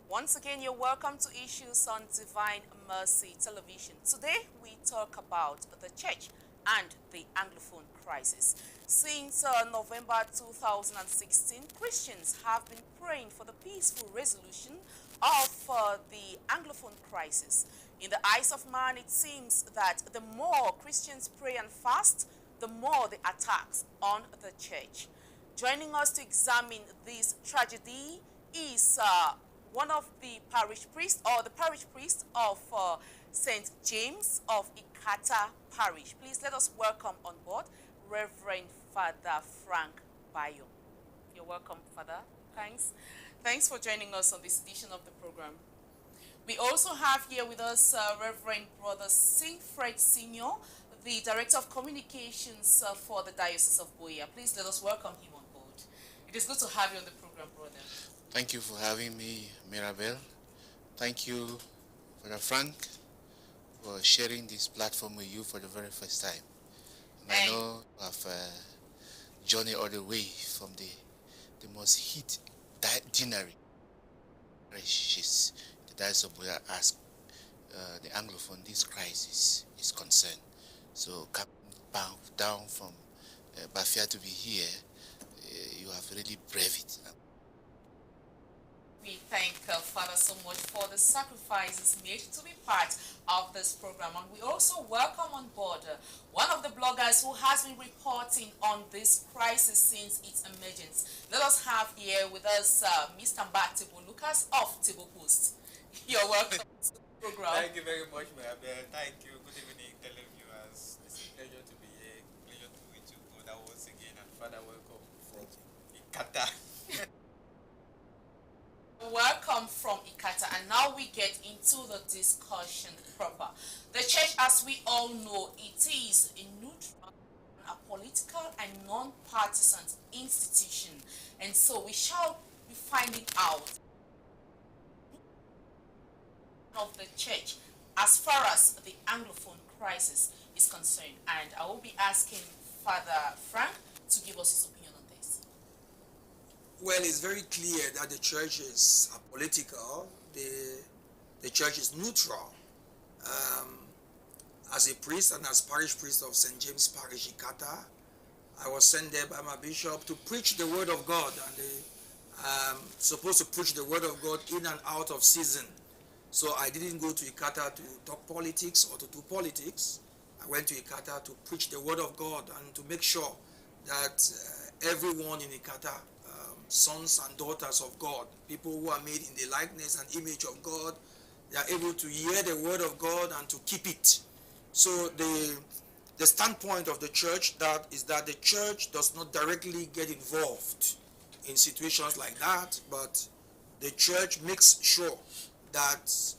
Once again, you're welcome to Issues on Divine Mercy Television. Today, we talk about the church and the Anglophone crisis. Since November 2016, Christians have been praying for the peaceful resolution of the Anglophone crisis. In the eyes of man, it seems that the more Christians pray and fast, the more the attacks on the church. Joining us to examine this tragedy is one of the parish priests, or the parish priest of St. James of Ikata Parish. Please let us welcome on board Reverend Father Frank Bayo. You're welcome, Father. Thanks. Thanks for joining us on this edition of the program. We also have here with us Reverend Brother Singfred Senior, the Director of Communications for the Diocese of Boya. Please let us welcome him on board. It is good to have you on the program, brother. Thank you for having me, Mirabelle. Thank you, Brother Frank, for sharing this platform with you for the very first time. And I know you have journeyed all the way from the most heat dinary the Diocese of Boya as the Anglophone this crisis is concerned. So coming down from Bafia to be here, you have really braved it. We thank Father so much for the sacrifices made to be part of this program. And we also welcome on board one of the bloggers who has been reporting on this crisis since its emergence. Let us have here with us Mr. Mbatibu Lucas of Tibu Post. You're welcome to the program. Thank you very much, Mirabelle. Thank you. Good evening, televiewers. It's a pleasure to be here. Pleasure to meet you, brother, once again. And Father, welcome from Ikata. Welcome from Ikata, and now we get into the discussion proper. The church, as we all know, it is a neutral, a political and non-partisan institution, and so we shall be finding out of the church as far as the Anglophone crisis is concerned. And I will be asking Father Frank to give us his opinion on this. Well, it's very clear that the church is apolitical. The church is neutral. As a priest and as parish priest of St. James Parish, Ikata, I was sent there by my bishop to preach the word of God, and supposed to preach the word of God in and out of season. So I didn't go to Ikata to talk politics or to do politics. I went to Ikata to preach the word of God and to make sure that everyone in Ikata, sons and daughters of God, people who are made in the likeness and image of God, they are able to hear the word of God and to keep it. So the standpoint of the church is that the church does not directly get involved in situations like that, but the church makes sure that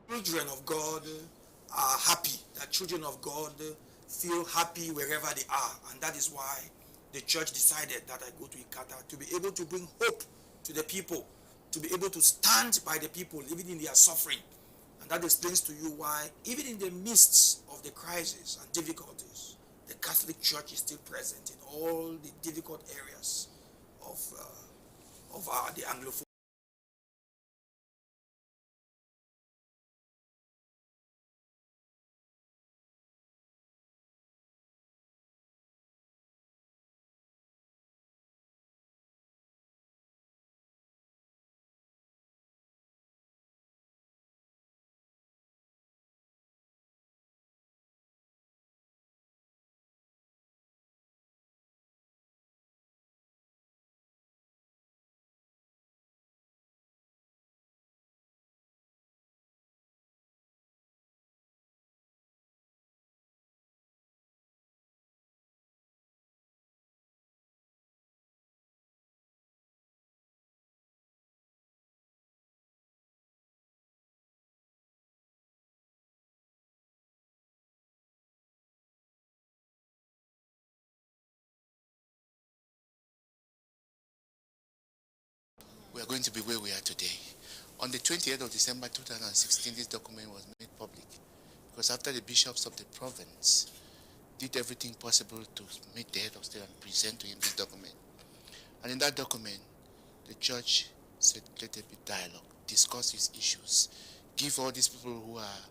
children of God are happy, that children of God feel happy wherever they are. And that is why the church decided that I go to Ikata, to be able to bring hope to the people, to be able to stand by the people, even in their suffering. And that explains to you why, even in the midst of the crisis and difficulties, the Catholic Church is still present in all the difficult areas of the Anglophone. We are going to be where we are today. On the 28th of December 2016, this document was made public because after the bishops of the province did everything possible to meet the head of state and present to him this document. And in that document, the church said, let there be dialogue, discuss these issues, give all these people who are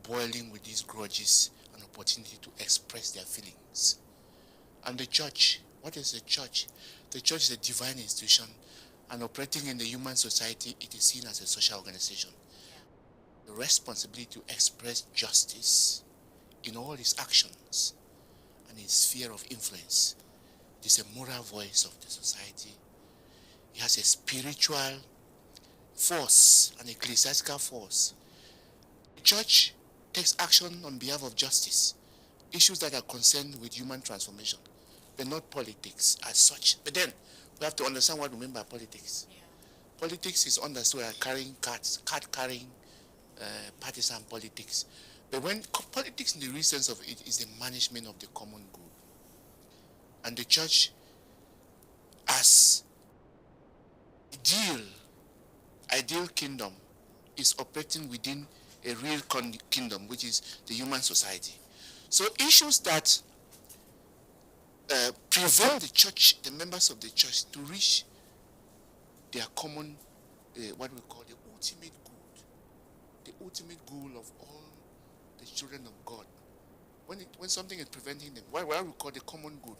boiling with these grudges an opportunity to express their feelings. And the church, what is the church? The church is a divine institution, and operating in the human society, it is seen as a social organization. The responsibility to express justice in all its actions and its sphere of influence. It is a moral voice of the society. It has a spiritual force, an ecclesiastical force. The church takes action on behalf of justice, issues that are concerned with human transformation, but not politics as such. But then, we have to understand what we mean by politics. Yeah. Politics is understood as carrying cards, card-carrying partisan politics. But when politics in the real sense of it is the management of the common good. And the church as ideal kingdom is operating within a real kingdom, which is the human society. So issues that prevent the church, the members of the church, to reach their common, what we call the ultimate good, the ultimate goal of all the children of God. When something is preventing them, what we call the common good.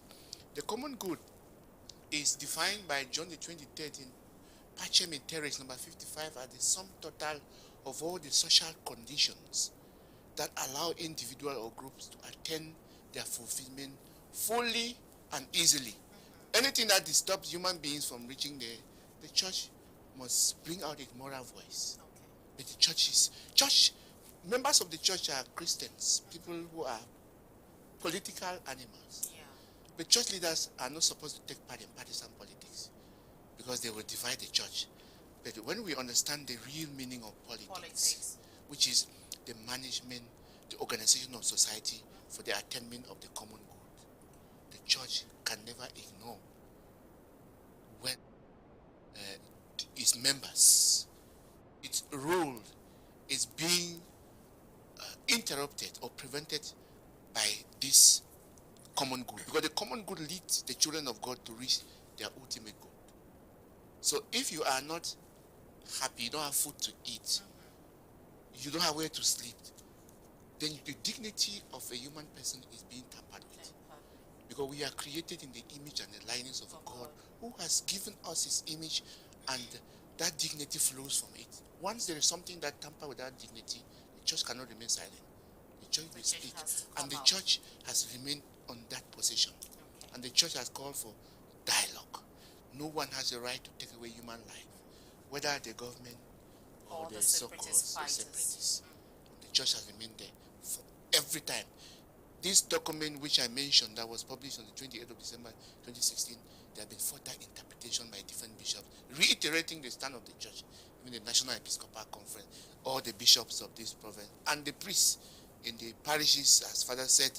The common good is defined by John the 23rd in Pacem in Terrace number 55 as the sum total of all the social conditions that allow individual or groups to attain their fulfillment fully and easily. Anything that disturbs human beings from reaching there, the church must bring out its moral voice. But the church, members of the church are Christians, people who are political animals. Yeah. But church leaders are not supposed to take part in partisan politics because they will divide the church. But when we understand the real meaning of politics, which is the management, the organization of society for the attainment of the common good, the church can never ignore when its members, its role is being interrupted or prevented by this common good. Because the common good leads the children of God to reach their ultimate good. So if you are not happy, you don't have food to eat, you don't have where to sleep, then the dignity of a human person is being tampered with. Because we are created in the image and the likeness of a God who has given us his image, and that dignity flows from it. Once there is something that tampers with that dignity, the church cannot remain silent. The church will speak. And the church has remained on that position. And the church has called for dialogue. No one has the right to take away human life, whether the government or the so-called separatists. The church has remained there for every time. This document which I mentioned that was published on the 28th of December 2016, there have been further interpretation by different bishops, reiterating the stand of the church, even the National Episcopal Conference, all the bishops of this province, and the priests in the parishes. As Father said,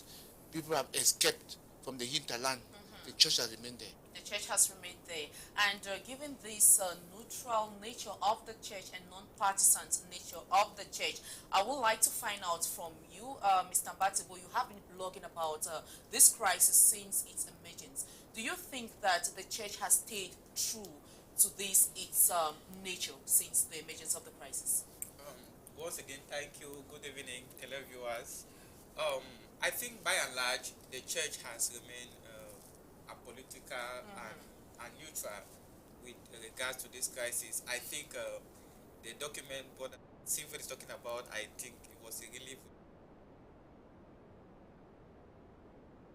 people have escaped from the hinterland. The church has remained there. The church has remained there. And given this neutral nature of the church and non-partisan nature of the church, I would like to find out from you, Mr. Mbatibo, you have been blogging about this crisis since its emergence. Do you think that the church has stayed true to this, its nature, since the emergence of the crisis? Once again, thank you. Good evening, televiewers. I think by and large, the church has remained apolitical and neutral with regards to this crisis. I think the document what Sylvia is talking about, I think it was a relief.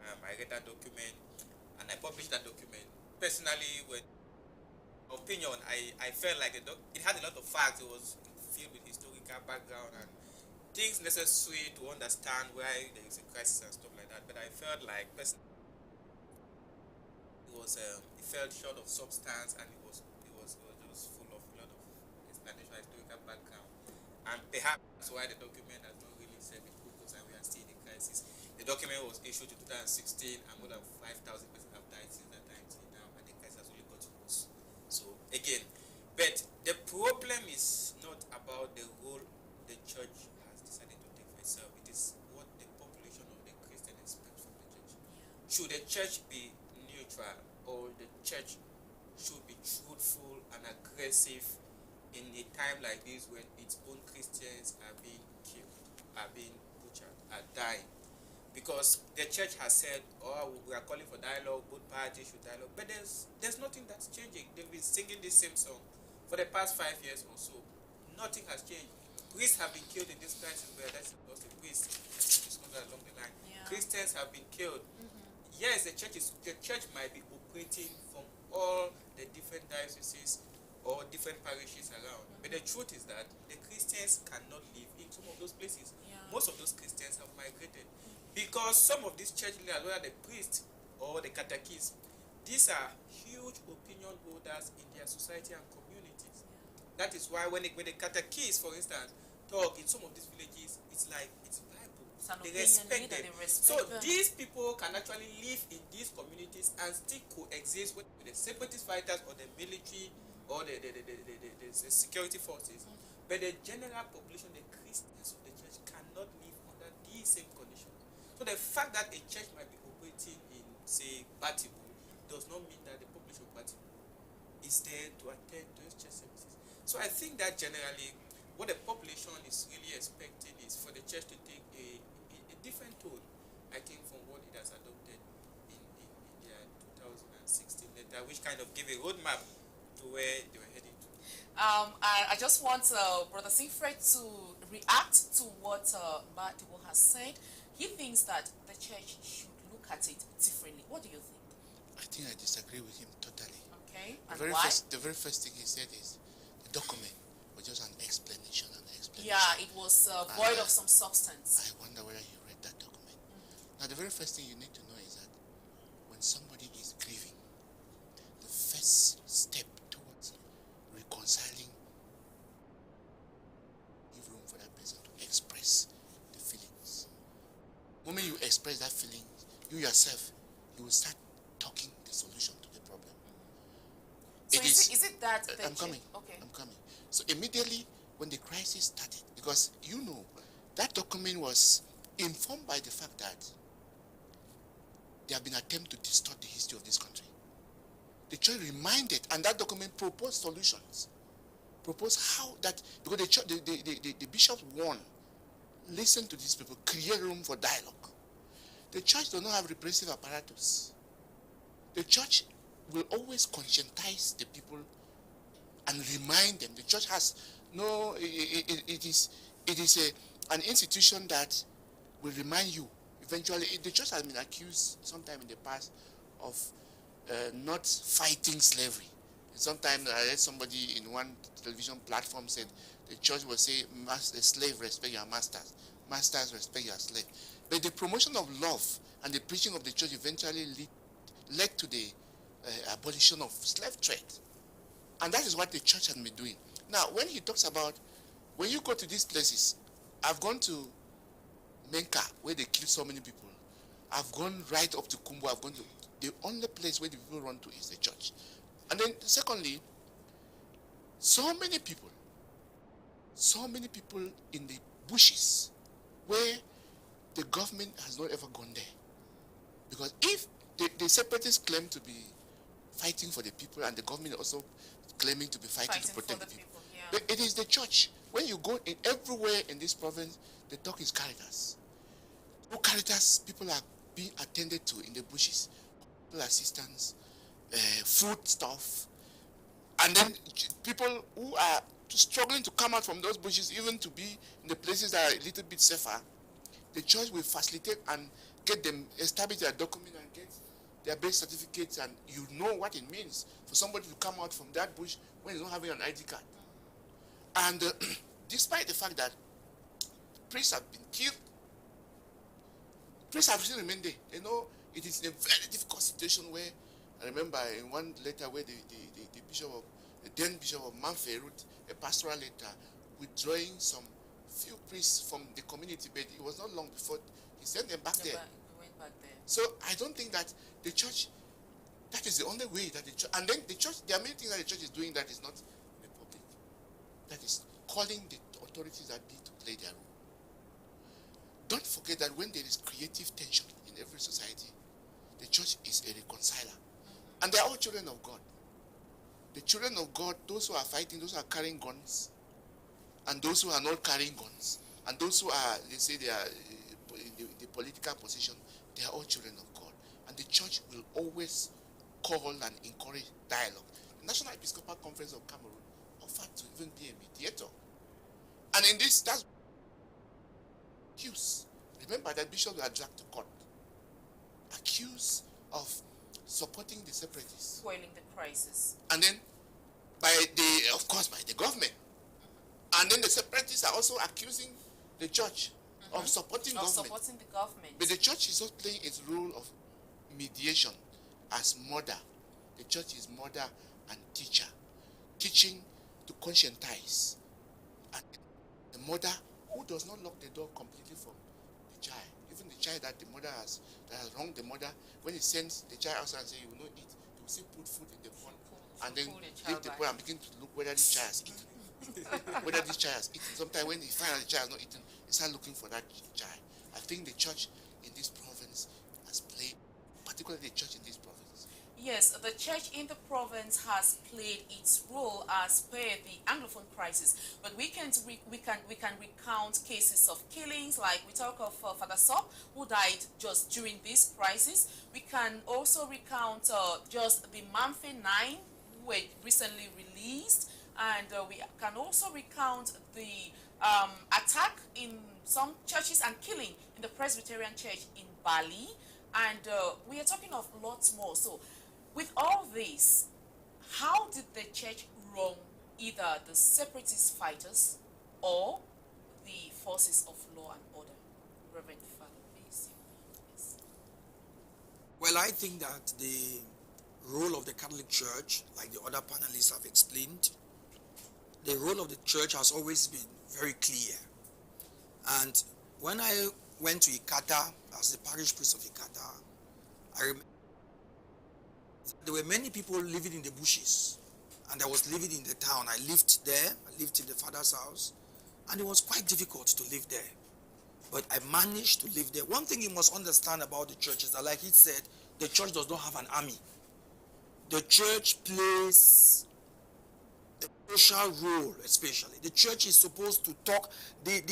I read that document and I published that document. Personally, with opinion, I felt like it had a lot of facts. It was filled with historical background and things necessary to understand why there is a crisis and stuff like that. But I felt like personally, it felt short of substance, and it was just full of a lot of explanation, historical background, and perhaps that's why the document has not really served its purpose, and we are still in a crisis. The document was issued in 2016, and more than 5,000 persons have died since that time till now, and the crisis has only got worse. So again, but the problem is not about the role the church has decided to take for itself. It is what the population of the Christian expects from the church. Should the church be neutral, or the church should be truthful and aggressive in a time like this when its own Christians are being killed, are being butchered, are dying. Because the church has said, oh, we are calling for dialogue, both parties should dialogue. But there's nothing that's changing. They've been singing this same song for the past 5 years or so. Nothing has changed. Priests have been killed in this crisis where that's lost a priest. It's not along the line. Yeah. Christians have been killed. Yes, the church might be operating from all the different dioceses or different parishes around. But the truth is that the Christians cannot live in some of those places. Yeah. Most of those Christians have migrated. Because some of these church leaders, whether the priest or the catechists, these are huge opinion holders in their society and communities. That is why when the catechists, for instance, talk in some of these villages, it's like it's Bible. They respect them. So these people can actually live in these communities and still coexist with the separatist fighters or the military or the security forces. But the general population, the Christians of the church, cannot live under these same conditions. So the fact that a church might be operating in, say, Batibu does not mean that the population of Batibu is there to attend those church services. So I think that generally what the population is really expecting is for the church to take a different tone, I think, from what it has adopted in their 2016 letter, which kind of gave a roadmap to where they were heading to. I just want Brother Siegfried to react to what Batibo has said. He thinks that the church should look at it differently. What do you think? I think I disagree with him totally. Okay, and The very why? the very first thing he said is the document was just an explanation. Yeah, it was void of some substance. I wonder whether he read that document. Now, the very first thing you need to know is that when somebody is grieving, the first step towards reconciling, give room for that person to express the feelings. The moment you express that feeling, you yourself, you will start talking the solution to the problem. So is it that the I'm coming. Okay. I'm coming. So immediately when the crisis started, because you know that document was informed by the fact that there have been attempts to distort the history of this country. The church reminded, and that document proposed solutions. Proposed how that, because the church, the bishops warned, listen to these people, create room for dialogue. The church does not have repressive apparatus. The church will always conscientize the people and remind them. The church has no, it is an institution that will remind you. Eventually, the church has been accused sometime in the past of not fighting slavery. Sometimes I heard somebody in one television platform said the church will say, slave, respect your masters. Masters, respect your slave. But the promotion of love and the preaching of the church eventually led to the abolition of slave trade. And that is what the church has been doing. Now, when he talks about, when you go to these places, I've gone to Menka, where they killed so many people. I've gone right up to Kumbo. I've gone to, the only place where the people run to is the church. And then, secondly, so many people in the bushes where the government has not ever gone there. Because if the separatists claim to be fighting for the people and the government also claiming to be fighting to protect the people. Yeah. But it is the church. When you go in everywhere in this province, the talk is Caritas. No Caritas, people are being attended to in the bushes. People assistance, food stuff. And then people who are struggling to come out from those bushes, even to be in the places that are a little bit safer, the church will facilitate and get them, establish their document and get their birth certificates, and you know what it means for somebody to come out from that bush when he's not having an ID card. And despite the fact that priests have been killed, priests have still remained there. You know, it is in a very difficult situation where, I remember in one letter where the then Bishop of Manfei wrote a pastoral letter withdrawing some few priests from the community, but it was not long before he sent them back there. Went back there. So I don't think that the church, that is the only way that the church, and then the church, there are many things that the church is doing that is not in the public. That is calling the authorities that be to play their role. Don't forget that when there is creative tension in every society, the church is a reconciler. And they are all children of God. the children of God, those who are fighting, those who are carrying guns, and those who are not carrying guns, and those who are, they say they are in the political position, they are all children of God. And the church will always call and encourage dialogue. The National Episcopal Conference of Cameroon offered to even be a mediator. And in this, that's accused. Remember that bishops were dragged to court, accused of supporting the separatists. Foiling the crisis. And then, of course, by the government. And then the separatists are also accusing the church of supporting government. Supporting the government. But the church is not playing its role of mediation as mother. The church is mother and teacher, teaching to conscientize. And the mother who does not lock the door completely from the child, even the child that the mother has wronged the mother, when he sends the child outside and says, "You will not eat," he will still put food in the pot and then leave the pot and begin to look whether the child has eaten. Whether this child has eaten. Sometimes when he finds out the child has not eaten, he starts looking for that child. I think the church in this province has played, particularly the church in this province. Yes, the church in the province has played its role as per the Anglophone crisis, but we can recount cases of killings, like we talk of Father Sop, who died just during this crisis. We can also recount just the Mamfe 9, who were recently released, and we can also recount the attack in some churches and killing in the Presbyterian Church in Bali, and we are talking of lots more. So with all this, how did the church wrong either the separatist fighters or the forces of law and order? Reverend Father, please. Yes. Well, I think that the role of the Catholic Church, like the other panelists have explained, the role of the church has always been very clear. And when I went to Ikata as the parish priest of Ikata, I remember there were many people living in the bushes, and I was living in the town. I lived there, I lived in the father's house, and it was quite difficult to live there. But I managed to live there. One thing you must understand about the church is that, like he said, the church does not have an army. The church plays a social role, especially. The church is supposed to talk, the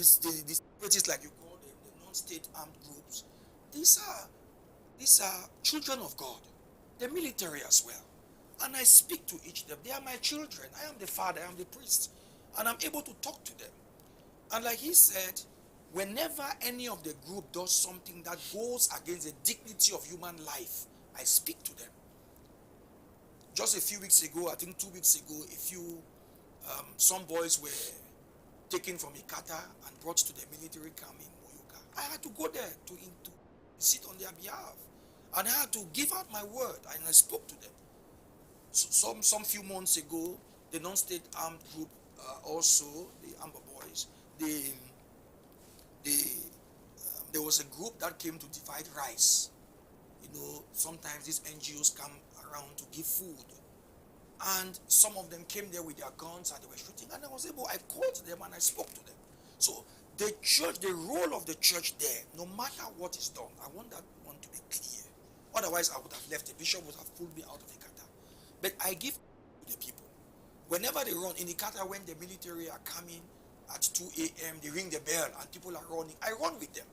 separatists, like you call them, the non-state armed groups, these are children of God. The military as well. And I speak to each of them. They are my children. I am the father, I am the priest. And I'm able to talk to them. And like he said, whenever any of the group does something that goes against the dignity of human life, I speak to them. Just a few weeks ago, I think 2 weeks ago, some boys were taken from Ikata and brought to the military camp in Moyoka. I had to go there to sit on their behalf. And I had to give out my word, and I spoke to them. So, some few months ago, the non-state armed group, also the Amber Boys, there was a group that came to divide rice. You know, sometimes these NGOs come around to give food, and some of them came there with their guns and they were shooting. And I called them and I spoke to them. So the church, the role of the church there, no matter what is done, I want that one to be clear. Otherwise, I would have left. The bishop would have pulled me out of Ikata. But I give to the people. Whenever they run in Ikata, when the military are coming at 2 a.m., they ring the bell and people are running, I run with them.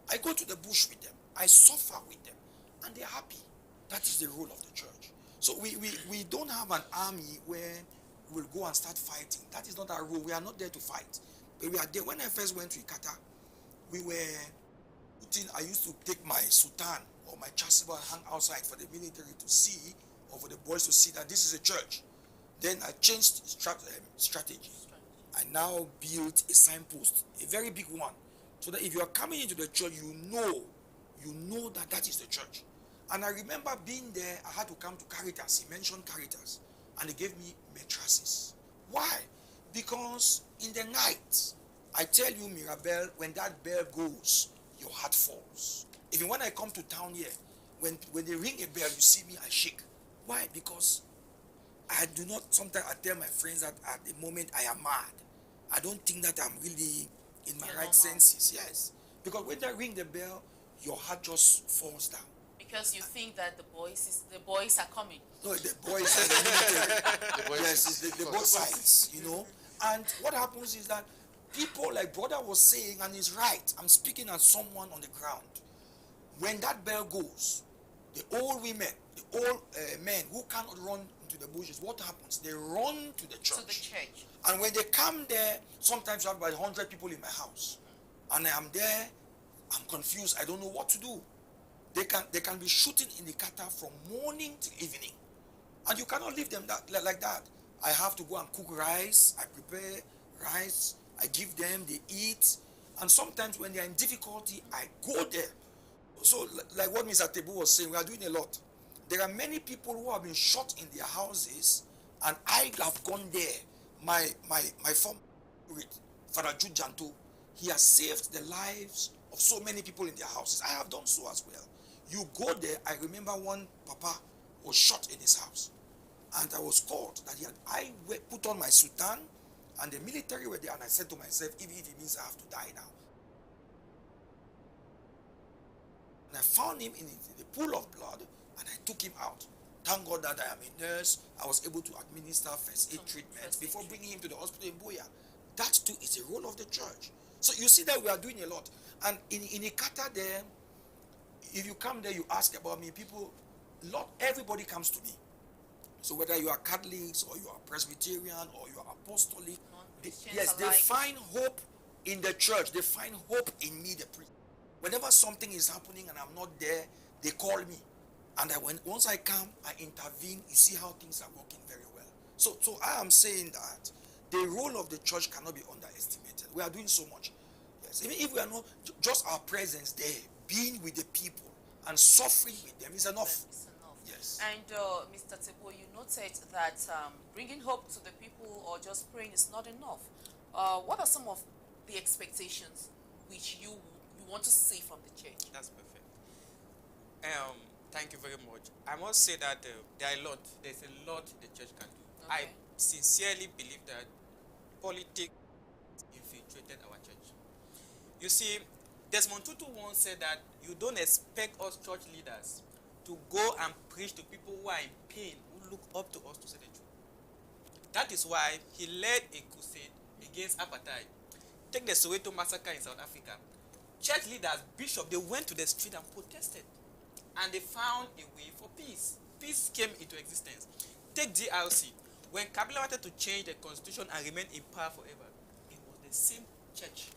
I go to the bush with them. I suffer with them. And they're happy. That is the role of the church. So we don't have an army where we'll go and start fighting. That is not our role. We are not there to fight. But we are there. When I first went to Ikata, I used to take my sutan or my chasuba and hang outside for the military to see, or for the boys to see that this is a church. Then I changed strategy. I now built a signpost, a very big one, so that if you are coming into the church, you know that that is the church. And I remember being there, I had to come to Caritas. He mentioned Caritas, and they gave me mattresses. Why? Because in the night, I tell you, Mirabelle, when that bell goes, your heart falls. Even when I come to town here, when they ring a bell, you see me, I shake. Why? Because I do not, sometimes I tell my friends that at the moment I am mad. I don't think that I'm really in my right senses. Yes. Because when they ring the bell, your heart just falls down. Because you think that the boys are coming. No, the boys and the military. The boys Yes, is- it's the of both course. sides, you know. And what happens is that people, like brother was saying, and he's right, I'm speaking as someone on the ground. When that bell goes, the old women, the old men who cannot run into the bushes, what happens? They run to the church. To the church. And when they come there, sometimes I have about 100 people in my house. And I am there, I'm confused, I don't know what to do. They can be shooting in the kata from morning till evening. And you cannot leave them like that. I have to go and cook rice, I prepare rice, I give them, they eat. And sometimes when they are in difficulty, I go there. So like what Mr. Tebu was saying, we are doing a lot. There are many people who have been shot in their houses, and I have gone there. My former Father Jude Janto, he has saved the lives of so many people in their houses. I have done so as well. You go there, I remember one papa was shot in his house. And I was called that I put on my sutan, and the military were there, and I said to myself, even if it means I have to die now. And I found him in the pool of blood, and I took him out. Thank God that I am a nurse. I was able to administer first aid treatment before bringing him to the hospital in Boya. That too is a role of the church. So you see that we are doing a lot. And in Ikata there, if you come there, you ask about me, everybody comes to me. So whether you are Catholics or you are Presbyterian or you are Apostolic, they find hope in the church. They find hope in me, the priest. Whenever something is happening and I'm not there, they call me. And once I come, I intervene. You see how things are working very well. So I am saying that the role of the church cannot be underestimated. We are doing so much. Yes, even if we are not, just our presence there, being with the people and suffering with them is enough. Yes. And Mr. Tebo, you noted that bringing hope to the people or just praying is not enough. What are some of the expectations which you want to see from the church? That's perfect. Thank you very much. I must say that there's a lot the church can do. Okay. I sincerely believe that politics infiltrated our church. You see, Desmond Tutu once said that you don't expect us church leaders to go and preach to people who are in pain, who look up to us to say the truth. That is why he led a crusade against apartheid. Take the Soweto massacre in South Africa. Church leaders, bishops, they went to the street and protested. And they found a way for peace. Peace came into existence. Take DRC. When Kabila wanted to change the constitution and remain in power forever, it was the same church,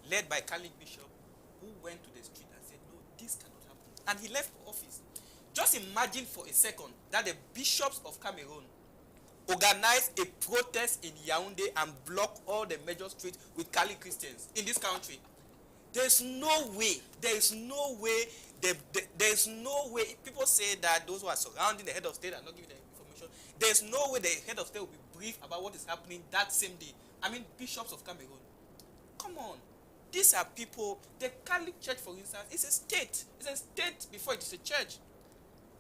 led by Catholic bishop, who went to the street and said, no, this cannot happen. And he left office. Just imagine for a second that the bishops of Cameroon organized a protest in Yaoundé and blocked all the major streets with Catholic Christians in this country. There's no way. People say that those who are surrounding the head of state are not giving the information. There's no way the head of state will be briefed about what is happening that same day. I mean, bishops of Cameroon. Come on. These are people. The Catholic Church, for instance, is a state. It's a state before it is a church.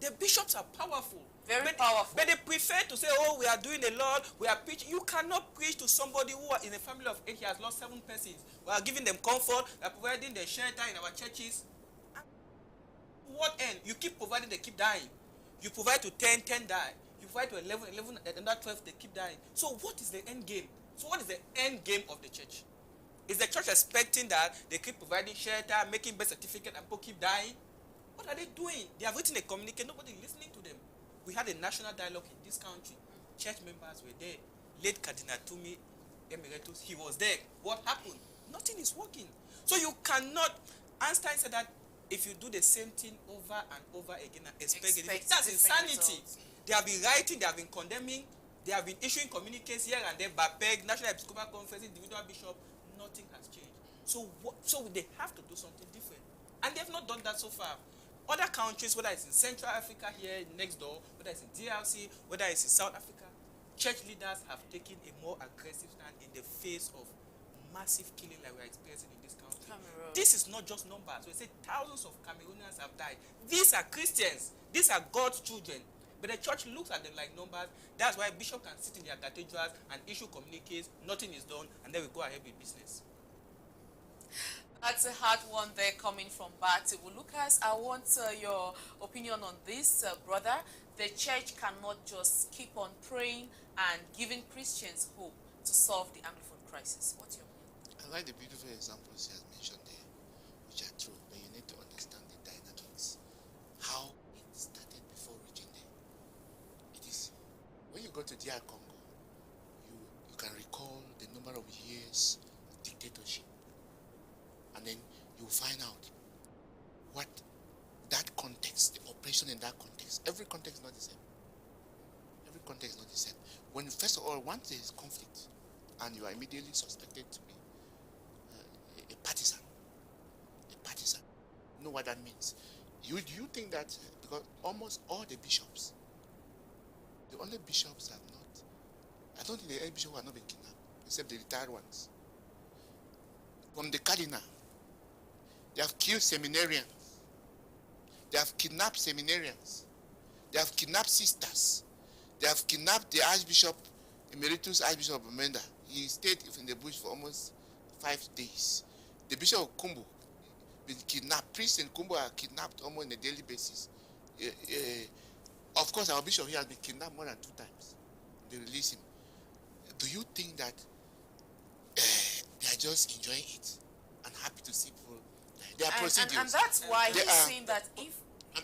The bishops are powerful. Very powerful. But they prefer to say, oh, we are doing a lot, we are preaching. You cannot preach to somebody who are in a family of 8, he has lost 7 persons. We are giving them comfort, we are providing the shelter in our churches. What end? You keep providing, they keep dying. You provide to 10, 10 die. You provide to 11, another 12, they keep dying. So what is the end game? So what is the end game of the church? Is the church expecting that they keep providing shelter, making birth certificate, and people keep dying? What are they doing? They have written a communique, nobody listening to them. We had a national dialogue in this country. Church members were there. Late Cardinal Tumi Emeritus, he was there. What happened? Nothing is working. So you cannot. Einstein said that if you do the same thing over and over again and expect it, that's insanity. Results. They have been writing, they have been condemning, they have been issuing communiques here and there, BAPEG, National Episcopal Conference, individual bishop. Nothing has changed. So they have to do something different. And they have not done that so far. Other countries, whether it's in Central Africa here next door, whether it's in DRC, whether it's in South Africa, church leaders have taken a more aggressive stand in the face of massive killing like we're experiencing in this country. Cameroon. This is not just numbers. We say thousands of Cameroonians have died. These are Christians. These are God's children. But the church looks at them like numbers. That's why bishops can sit in their cathedrals and issue communiques. Nothing is done, and then we go ahead with business. That's a hard one there coming from Bati. Well, Lucas, I want your opinion on this, brother. The church cannot just keep on praying and giving Christians hope to solve the Anglophone crisis. What's your opinion? I like the beautiful examples he has mentioned there, which are true, but you need to understand the dynamics. How it started before reaching there. It is, when you go to DR Congo, you can recall the number of years of dictatorship. And then you find out what that context, the operation in that context, every context is not the same. Every context is not the same. When, first of all, once there is conflict, and you are immediately suspected to be a partisan, you know what that means? You think that, because almost all the bishops, the only bishops have not, I don't think any bishop have not been kidnapped, except the retired ones. From the cardinal, they have killed seminarians. They have kidnapped seminarians. They have kidnapped sisters. They have kidnapped the Archbishop, Emeritus Archbishop of Menda. He stayed in the bush for almost 5 days. The Bishop of Kumbu been kidnapped. Priests in Kumbu are kidnapped almost on a daily basis. Of course, our bishop here has been kidnapped more than 2 times. They release him. Do you think that they are just enjoying it and happy to see people? There are procedures. And that's why he's saying that if...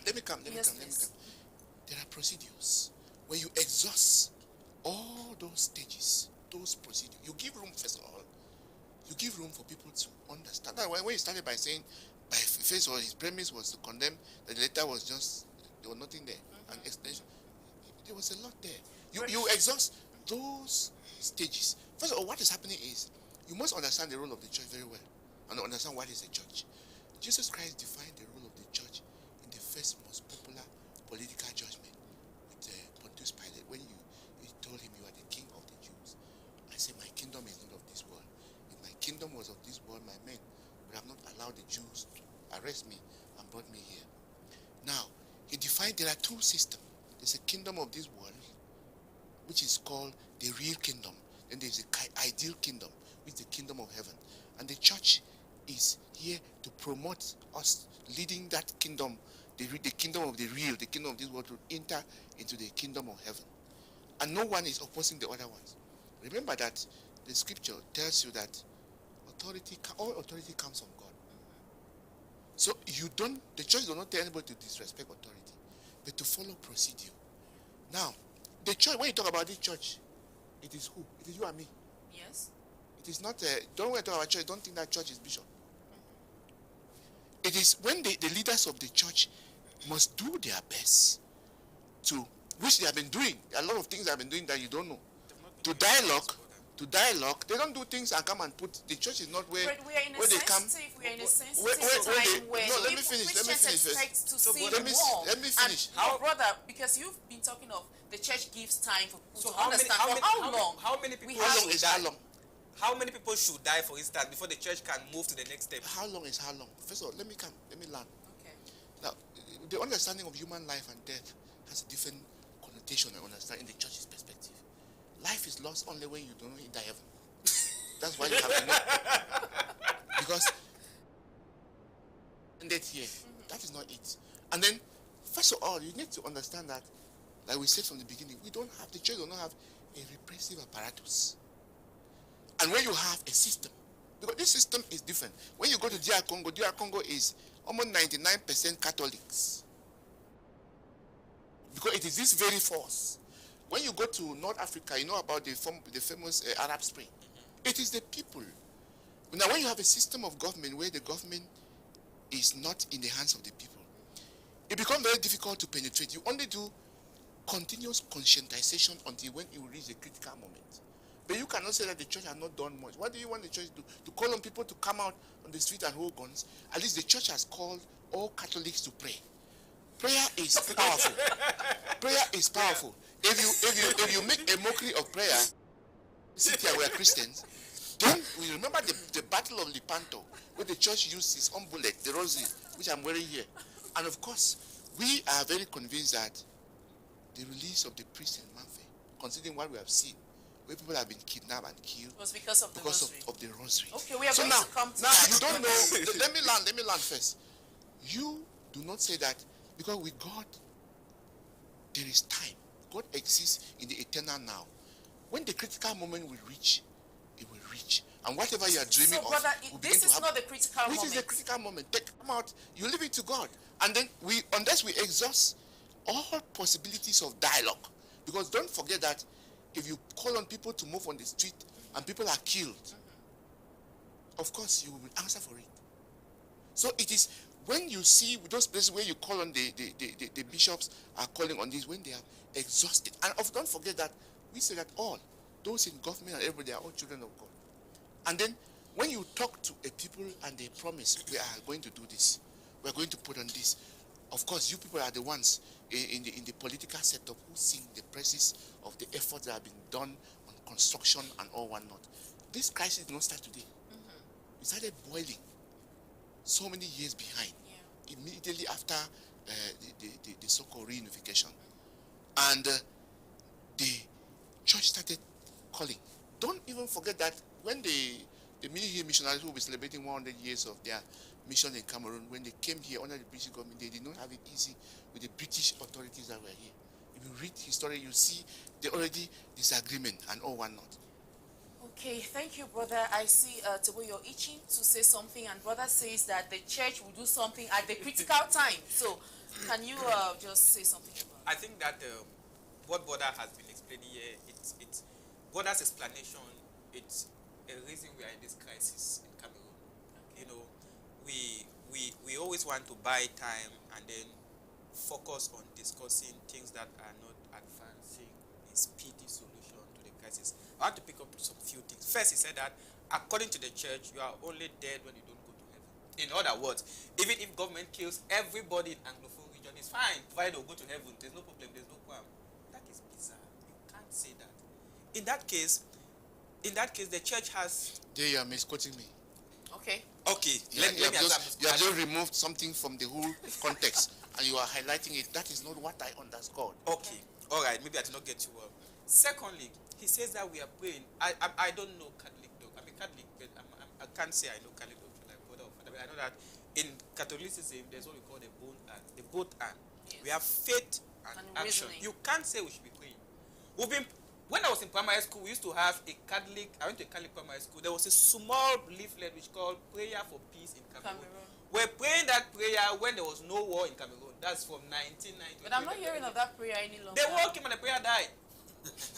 Let me come. There are procedures. When you exhaust all those stages, those procedures, you give room, first of all, you give room for people to understand. That when you started by saying, by first of all, his premise was to condemn, that the letter was just, there was nothing there, an explanation. There was a lot there. You exhaust those stages. First of all, what is happening is, you must understand the role of the church very well, and understand what is a church. Jesus Christ defined the role of the church in the first most popular political judgment with Pontius Pilate, when you told him, you are the king of the Jews. I said, my kingdom is not of this world. If my kingdom was of this world, my men would have not allowed the Jews to arrest me and brought me here. Now, he defined there are 2 systems. There's a kingdom of this world, which is called the real kingdom. Then there's an ideal kingdom, which is the kingdom of heaven. And the church is here to promote us leading that kingdom, the kingdom of the real, the kingdom of this world, to enter into the kingdom of heaven. And no one is opposing the other ones. Remember that the scripture tells you that all authority comes from God. So the church does not tell anybody to disrespect authority, but to follow procedure. Now, the church, when you talk about this church, it is who? It is you and me. Yes. It is not, don't want to talk about church, don't think that church is bishop. It is when the leaders of the church must do their best to, which they have been doing. A lot of things they have been doing that you don't know. To dialogue, they don't do things and come and put, the church is not where, but we are in a where they come. We are in a sensitive time where no, let me finish expect to see let me finish. And, brother, because you've been talking of the church gives time for people to how understand. how many people How long is how long? How many people should die, for instance, before the church can move to the next step? How long is how long? First of all, let me learn. Okay. Now, the understanding of human life and death has a different connotation and understanding in the church's perspective. Life is lost only when you don't enter heaven. That's why you have to know. Because in that here, that is not it. And then, first of all, you need to understand that, like we said from the beginning, the church does not have a repressive apparatus. And when you have a system, because this system is different. When you go to DR Congo is almost 99% Catholics. Because it is this very force. When you go to North Africa, you know about the famous Arab Spring. It is the people. Now, when you have a system of government where the government is not in the hands of the people, it becomes very difficult to penetrate. You only do continuous conscientization until when you reach the critical moment. But you cannot say that the church has not done much. What do you want the church to do? To call on people to come out on the street and hold guns? At least the church has called all Catholics to pray. Prayer is powerful. Prayer is powerful. If you make a mockery of prayer, sit here, we are Christians, then we remember the Battle of Lepanto, where the church used its own bullet, the rosary, which I'm wearing here. And of course, we are very convinced that the release of the priest in Manfe, considering what we have seen, where people have been kidnapped and killed It was because of the rosary. of the rosary. Okay, we are so going now, to come to now that. you don't know. Let me land first. You do not say that because with God there is time. God exists in the eternal now. When the critical moment will reach, it will reach. And whatever you are dreaming So, brother, of will this begin to is happen. not the critical Which moment. is the critical moment? Come out, you leave it to God. And then unless we exhaust all possibilities of dialogue, because don't forget that if you call on people to move on the street and people are killed, of course you will answer for it. So it is when you see those places where you call on the bishops are calling on this, when they are exhausted. And don't forget that we say that all those in government and everybody are all children of God. And then when you talk to a people and they promise, we are going to do this, we are going to put on this. Of course, you people are the ones in the political setup who sing the praises of the efforts that have been done on construction and all whatnot. This crisis did not start today. It started boiling so many years behind, immediately after the so-called reunification. And the church started calling. Don't even forget that when the Mini missionaries who were celebrating 100 years of their mission in Cameroon, when they came here under the British government, they did not have it easy with the British authorities that were here. If you read history, you see they already disagreement and all whatnot. Okay, thank you, brother. I see Tebo, you're itching to say something, and brother says that the church will do something at the critical time. So, can you just say something about it? I think that what brother has been explaining here, it's brother's explanation. It's a reason we are in this crisis in Cameroon. Okay. You know, we always want to buy time and then focus on discussing things that are not advancing a speedy solution to the crisis. I want to pick up some few things. First, he said that according to the church, you are only dead when you don't go to heaven. In other words, even if government kills everybody in Anglophone region, it's fine, provided they'll go to heaven. There's no problem, there's no harm. That is bizarre. You can't say that. In that case, the church has... There you are misquoting me. Okay. Okay, You have just removed something from the whole context and you are highlighting it. That is not what I underscored. Okay, all right, maybe I did not get you well. Secondly, he says that we are praying. I don't know Catholic doctrine. I'm a Catholic, but I can't say I know Catholic doctrine like brother or father. But I know that in Catholicism, there's what we call the both and. Yes. We have faith and action. reasoning. You can't say we should be praying. When I was in primary school, we used to have I went to a Catholic primary school. There was a small leaflet which called Prayer for Peace in Cameroon. We're praying that prayer when there was no war in Cameroon. That's from 1990. But I'm not hearing of that prayer any longer. The war came and the prayer died.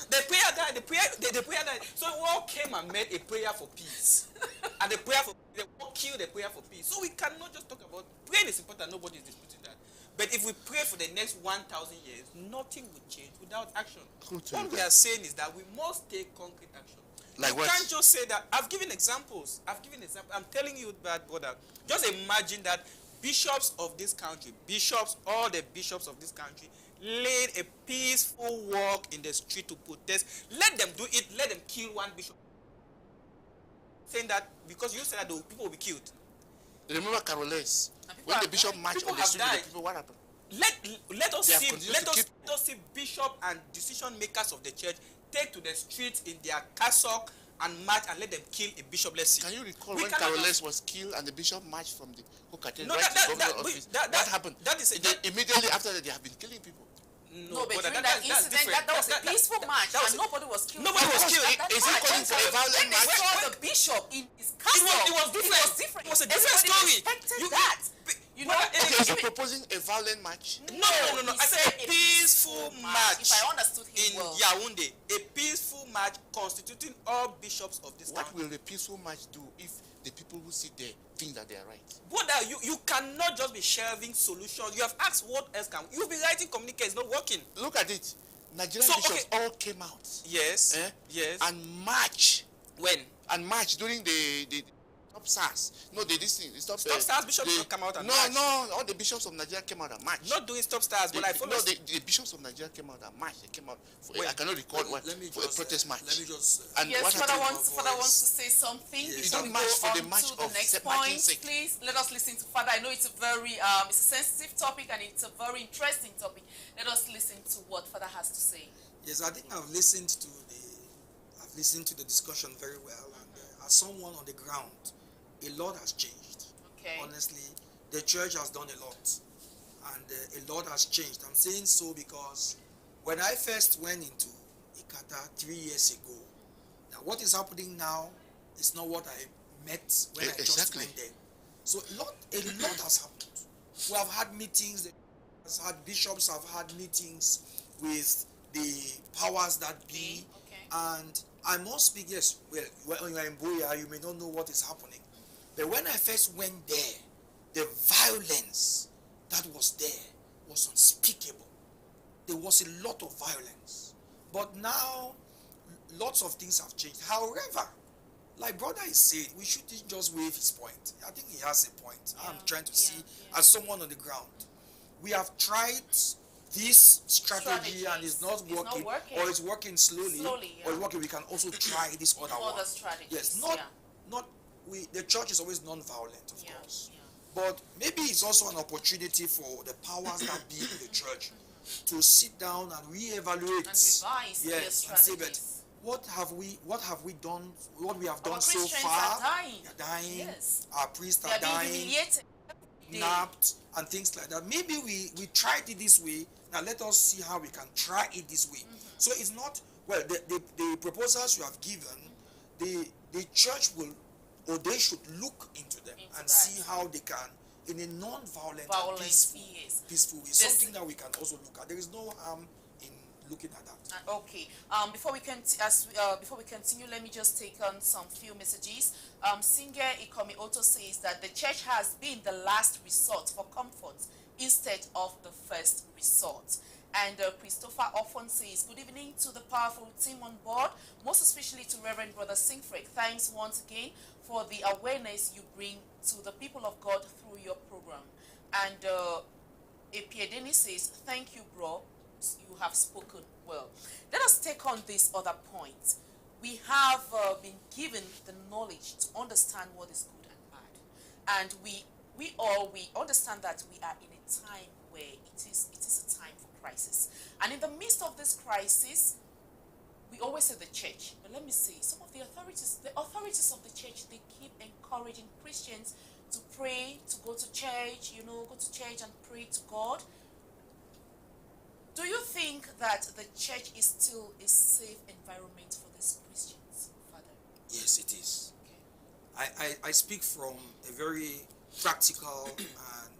The prayer died. The prayer died. So we all came and made a prayer for peace. And the war killed the prayer for peace. So we cannot just talk about praying is important. Nobody is disputing that. But if we pray for the next 1,000 years, nothing will change without action. What we are saying is that we must take concrete action. Like you can't just say that. I've given examples. I'm telling you that, brother. Just imagine that bishops of this country, all the bishops of this country, laid a peaceful walk in the street to protest. Let them do it. Let them kill one bishop. Saying that because you said that the people will be killed. Remember Caroles, when the bishop marched on the street with the people, what happened? Let us see bishop and decision makers of the church take to the streets in their cassock and march and let them kill a bishop. Let's see. Can you recall when Caroles was killed and the bishop marched from the cathedral to the government office? That happened. Immediately after that, they have been killing people. No, but during that incident, that was a peaceful march and nobody was killed. Nobody was killed. Is he calling for a violent march? When they saw the bishop in his castle, it was different. It was a different story. Expected that. You know, okay, is he proposing a violent march? No. I said a peaceful march. If I understood him well. In Yaoundé, a peaceful march constituting all bishops of this country. What will a peaceful march do if the people who sit there think that they are right? Brother, you cannot just be shelving solutions. You have asked what else can. You'll be writing communiques, it's not working. Look at it. Nigerian bishops all came out. Yes. Yes. And march. When? And march during the Stop SARS. No, Stop SARS bishops don't come out and march. No, all the bishops of Nigeria came out and marched. Not doing Stop SARS, but I follow. No, the bishops of Nigeria came out and marched. They came out I cannot recall for a protest march. Let me just. And yes, what Father wants to say something. You Before don't we march go for the on march to the of next marching point, sake. please let us listen to Father. I know it's a very it's a sensitive topic and it's a very interesting topic. Let us listen to what Father has to say. Yes, I think I've listened to listened to the discussion very well, and as someone on the ground, a lot has changed. Okay. Honestly, the church has done a lot, and a lot has changed. I'm saying so because when I first went into Ikata 3 years ago, now what is happening now is not what I met when I just Exactly. went there. So a lot has happened. We have had meetings. Bishops have had meetings with the powers that be, Okay. and I must speak. Yes, well, when you are in Boya, you may not know what is happening, but when I first went there, the violence that was there was unspeakable. There was a lot of violence, but now lots of things have changed. However, like brother is saying, we shouldn't just wave his point. I think he has a point. I'm trying to see as someone on the ground. We have tried this strategy and it's not working, or it's working slowly, or it's working. We can also try this other one. Strategies. Yes, the church is always non-violent, of course. But maybe it's also an opportunity for the powers that be in the church to sit down and reevaluate and revise their strategies. and say, but what have we done? What we have done Our so Christians far? are dying. They're dying. Yes. Our priests They are are being dying. humiliated. Napped and things like that. Maybe we tried it this way. Now let us see how we can try it this way. So it's not the proposals you have given. The church will, or they should look into them and see how they can, in a non-violent and peaceful way. Something that we can also look at. There is no harm in looking at that. Okay. Before we continue, let me just take on some few messages. Singer Ikomi Otto says that the church has been the last resort for comfort instead of the first resort. And Christopher often says, good evening to the powerful team on board, most especially to Reverend Brother Singfred. Thanks once again for the awareness you bring to the people of God through your program. And Epiedeni says, thank you, bro. You have spoken well. Let us take on this other point. We have been given the knowledge to understand what is good and bad. And we understand that we are in a time where it is a time for crisis. And in the midst of this crisis, we always say the church, but let me say, some of the authorities of the church, they keep encouraging Christians to pray, to go to church, go to church and pray to God. Do you think that the church is still a safe environment for these Christians, Father? Yes, it is. Okay. I speak from a very practical and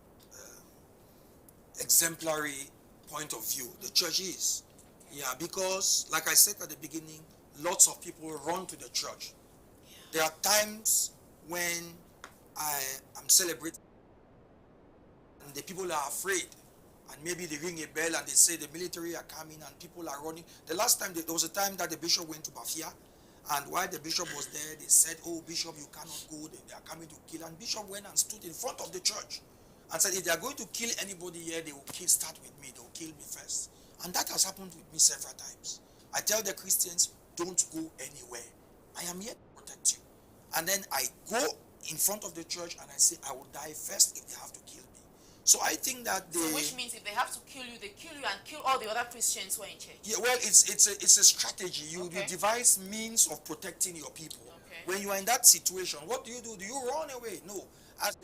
exemplary point of view. The church is. Yeah, because like I said at the beginning, lots of people run to the church. Yeah. There are times when I am celebrating and the people are afraid. And maybe they ring a bell and they say the military are coming and people are running. The last time, there was a time that the bishop went to Bafia, and while the bishop was there, they said, oh, bishop, you cannot go, they are coming to kill. And bishop went and stood in front of the church and said, if they are going to kill anybody here, they will start with me, they will kill me first. And that has happened with me several times. I tell the Christians, don't go anywhere. I am here to protect you. And then I go in front of the church and I say, I will die first if they have to kill me. So I think that which means if they have to kill you, they kill you and kill all the other Christians who are in church. Yeah, well, it's a strategy. You devise means of protecting your people. Okay. When you are in that situation, what do? Do you run away? No. As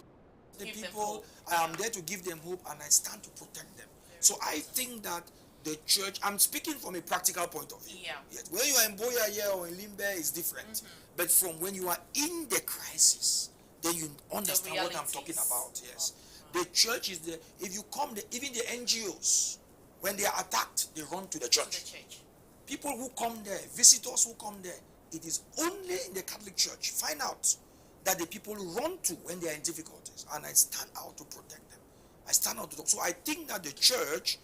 the people, I am there to give them hope and I stand to protect them. So I think that the church, I'm speaking from a practical point of view. Yeah. Yes. When you are in Boya here or in Limbe, it's different. But from when you are in the crisis, then you understand what I'm talking about. Yes. The church is there. If you come there, even the NGOs, when they are attacked, they run to the church. People who come there, visitors who come there, it is only in the Catholic Church. Find out that the people run to when they are in difficulties, and I stand out to protect them. I stand out to talk. So I think that the church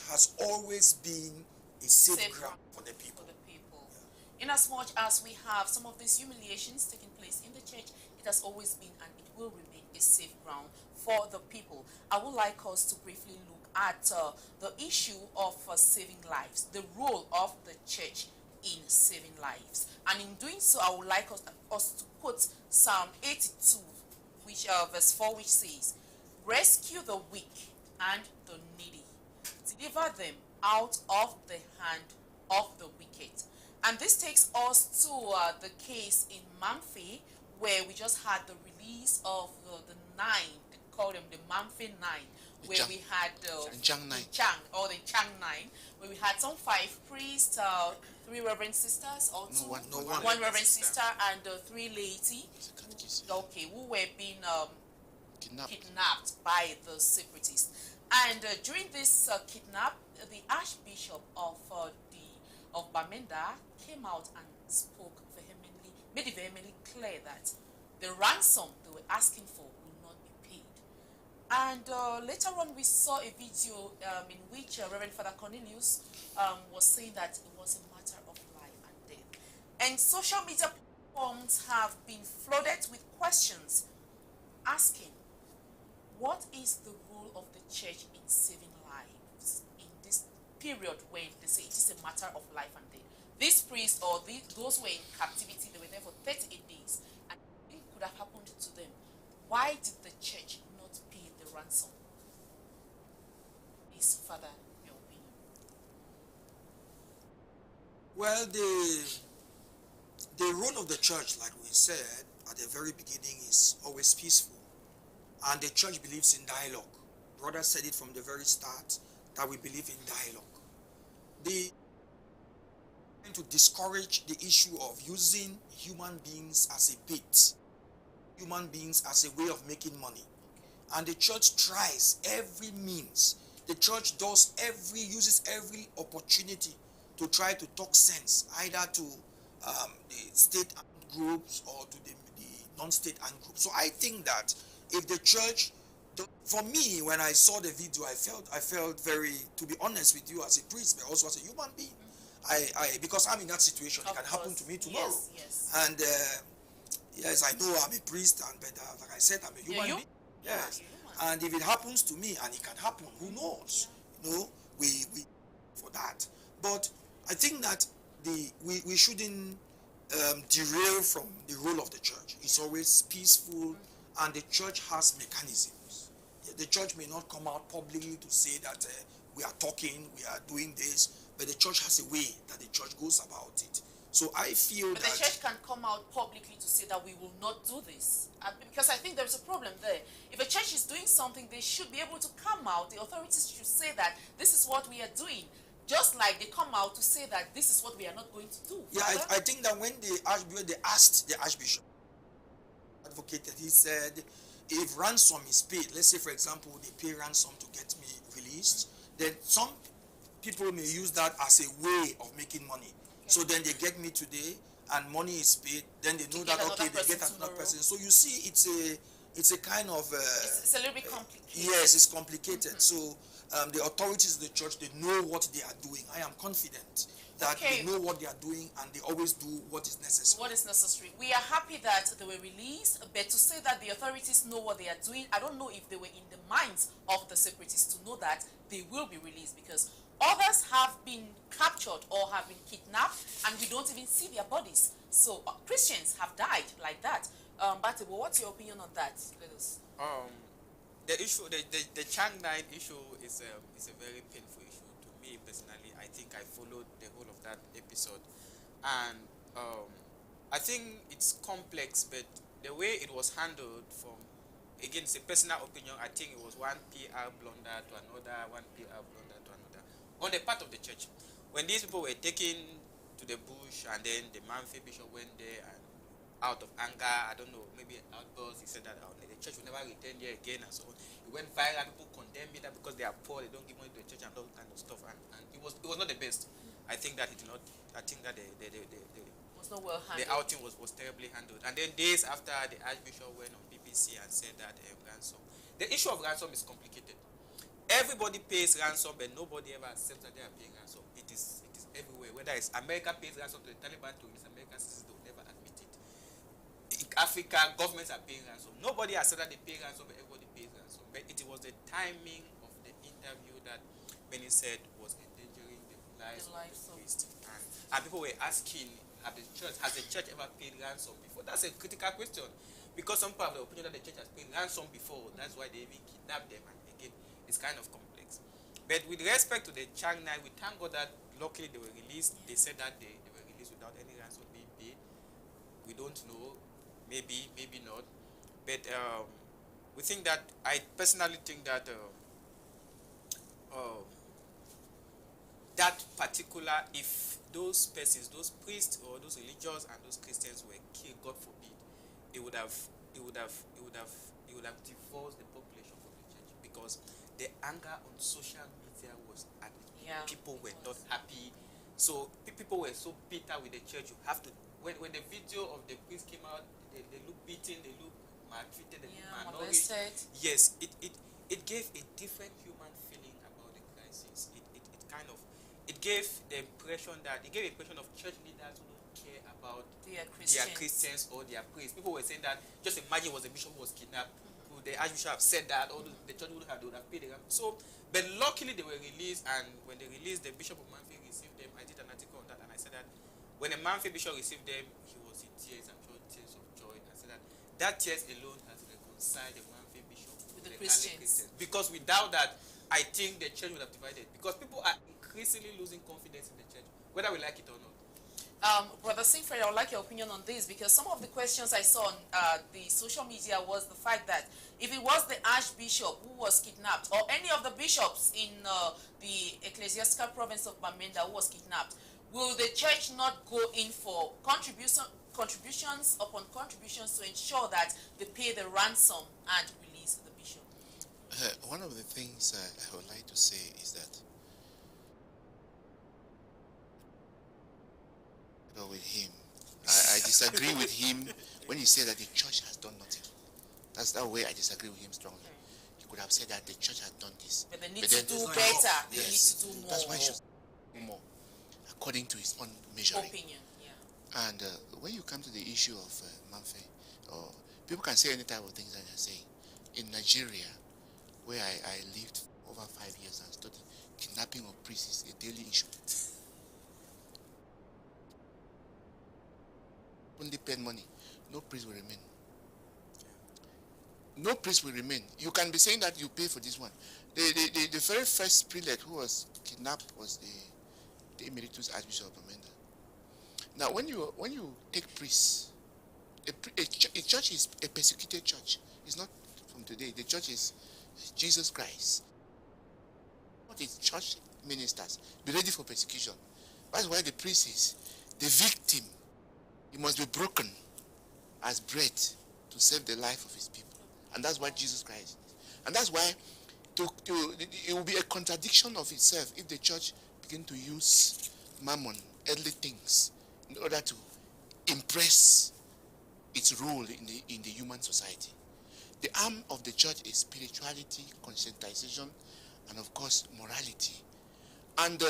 has always been a safe ground for the people. Yeah. Inasmuch as we have some of these humiliations taking place in the church, it has always been and it will remain a safe ground for the people. I would like us to briefly look at the issue of saving lives, the role of the church in saving lives. And in doing so, I would like us to quote Psalm 82, verse 4, which says, rescue the weak and the needy, deliver them out of the hand of the wicked. And this takes us to the case in Mamfe, where we just had the release of the nine, they call them the Mamfe Nine, where we had Chang Nine. The Chang Nine, where we had some 5 priests, 3 reverend sisters, or one reverend sister, and 3 laity, who were being kidnapped by the separatists. And during this kidnap, the Archbishop of Bamenda came out and spoke vehemently, made it vehemently clear that the ransom they were asking for will not be paid. And later on, we saw a video in which Reverend Father Cornelius was saying that it was a matter of life and death. And social media platforms have been flooded with questions asking, what is the role of the church in saving lives in this period when they say it is a matter of life and death? These priests or those who were in captivity, they were there for 38 days, and it could have happened to them. Why did the church not pay the ransom? Is Father, your opinion? Well, the role of the church, like we said at the very beginning, is always peaceful. And the church believes in dialogue. Brother said it from the very start that we believe in dialogue. The to discourage the issue of using human beings as a bait, human beings as a way of making money. And the church tries every means. The church uses every opportunity to try to talk sense, either to the state groups or to the non-state groups. So I think that if the church, for me, when I saw the video, I felt very, to be honest with you, as a priest, but also as a human being, because I'm in that situation, it can happen to me tomorrow. Yes. And yes, I know I'm a priest, but like I said, I'm a human being. Yes. And if it happens to me, and it can happen, who knows? You know, we for that. But I think that we shouldn't derail from the role of the church. It's always peaceful, and the church has mechanisms. The church may not come out publicly to say that we are talking, we are doing this, but the church has a way that the church goes about it. So I feel but the church can come out publicly to say that we will not do this. Because I think there's a problem there. If a church is doing something, they should be able to come out. The authorities should say that this is what we are doing. Just like they come out to say that this is what we are not going to do. Yeah, I think that when they asked the Archbishop, advocated, he said, if ransom is paid, let's say for example they pay ransom to get me released, then some people may use that as a way of making money. So then they get me today and money is paid, then they know that okay, they get another person. So you see, it's a kind of it's a little bit complicated. Yes, it's complicated. So the authorities of the church, they know what they are doing. I am confident that they know what they are doing, and they always do what is necessary. What is necessary. We are happy that they were released, but to say that the authorities know what they are doing, I don't know if they were in the minds of the separatists to know that they will be released, because others have been captured or have been kidnapped, and we don't even see their bodies. So Christians have died like that. Batebo, what's your opinion on that? Let us. The issue, the Chang 9 issue is a very painful issue to me personally. I think I followed the whole of that episode, and I think it's complex, but the way it was handled, from, again, it's a personal opinion, I think it was one PR blunder to another, one PR blunder to another, on the part of the church. When these people were taken to the bush, and then the Mamfe bishop went there, and out of anger, I don't know, maybe outburst, he said that the church will never return there again, and so on. It went viral, people condemned it that because they are poor, they don't give money to the church and all kind of stuff, and it was not the best. I think that it did not, I think that was not well handled. The outing was terribly handled. And then days after, the Archbishop went on BBC and said that ransom. The issue of ransom is complicated. Everybody pays ransom, but nobody ever accepts that they are paying ransom. It is everywhere. Whether it's America pays ransom to the Taliban, to its American citizens, they will never admit it. In Africa, governments are paying ransom. Nobody accepts that they pay ransom, but everybody pays ransom. But it was the timing of the interview that many said was endangering the lives of the priest. And people were asking, has the church ever paid ransom before? That's a critical question, because some people have the opinion that the church has paid ransom before. That's why they even kidnapped them. And again, it's kind of complex. But with respect to the Chang 9, we thank God that luckily they were released. They said that they were released without any ransom being paid. We don't know, maybe not, but we think that, I personally think that that particular, if those persons, those priests or those religious and those Christians were killed, God forbid, it would have divorced the population from the church, because the anger on social media was at people were not happy. So people were so bitter with the church. You have to, when the video of the priest came out, they look beaten, they look maltreated, they look malnourished. Yes, it gave a different human feeling about the crisis. It gave the impression of church leaders who don't care about their Christians or their priests. People were saying that, just imagine was a bishop who was kidnapped. The archbishop have said that, or the church would have paid them. So, but luckily they were released, and when they released, the Bishop of Manfred received them. I did an article on that, and I said that when a Manfred bishop received them, he was in tears, I'm sure tears of joy. I said that tears alone has reconciled the Manfred bishop with the Christians. Because without that, I think the church would have divided. Because people are increasingly losing confidence in the church, whether we like it or not. Brother Siegfried, I would like your opinion on this, because some of the questions I saw on the social media was the fact that if it was the archbishop who was kidnapped, or any of the bishops in the ecclesiastical province of Bamenda who was kidnapped, will the church not go in for contributions upon contributions to ensure that they pay the ransom and release the bishop? One of the things I would like to say is that with him, I disagree with him when he said that the church has done nothing. That's that way I disagree with him strongly. He could have said that the church has done this, but they need to do better. They need to do more. That's why he should do more, according to his own measuring opinion. And when you come to the issue of Manfred, or people can say any type of things that they're saying. In Nigeria, where I lived over 5 years and studied, kidnapping of priests is a daily issue. Only paid money, no priest will remain. No priest will remain. You can be saying that you pay for this one. The very first prelate who was kidnapped was the emeritus Archbishop of Bamenda. Now, when you take priests, a church is a persecuted church. It's not from today. The church is Jesus Christ. What is church ministers? Be ready for persecution. That's why the priest is the victim. He must be broken as bread to save the life of his people. And that's what Jesus Christ is. And that's why it will be a contradiction of itself if the church begin to use mammon, earthly things, in order to impress its role in the human society. The arm of the church is spirituality, conscientization, and of course, morality. And